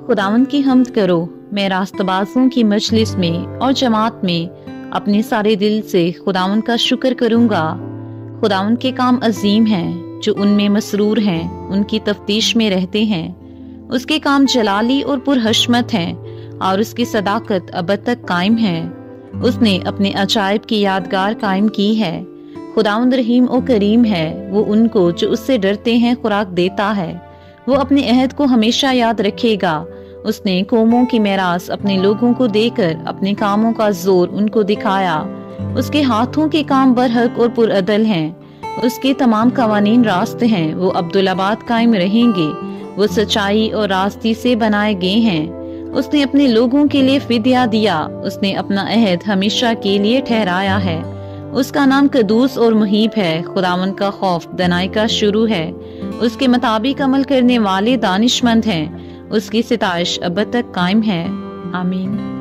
खुदावंद की हम्द करो। मैं रास्तबाजों की मजलिस में और जमात में अपने सारे दिल से खुदावंद का शुक्र करूंगा। खुदावंद के काम अजीम हैं, जो उनमें मसरूर हैं उनकी तफ्तीश में रहते हैं। उसके काम जलाली और पुरहशमत हैं और उसकी सदाकत अब तक कायम है। उसने अपने अजायब की यादगार कायम की है। खुदावंद रहीम और करीम है। वो उनको जो उससे डरते हैं खुराक देता है। वो अपने अहद को हमेशा याद रखेगा। उसने कौमों की मेरास अपने लोगों को देकर अपने कामों का जोर उनको दिखाया। उसके हाथों के काम बरहक और पुरअदल हैं। उसके तमाम कवानीन रास्त हैं। वो अब्दुल्लाबाद कायम रहेंगे। वो सच्चाई और रास्ती से बनाए गए हैं। उसने अपने लोगों के लिए फिदिया दिया। उसने अपना अहद हमेशा के लिए ठहराया है। उसका नाम कदूस और मुहीब है। खुदावन का खौफ दनाई का शुरू है। उसके मुताबिक अमल करने वाले दानिशमंद हैं। उसकी सिताइश अब तक कायम है। आमीन।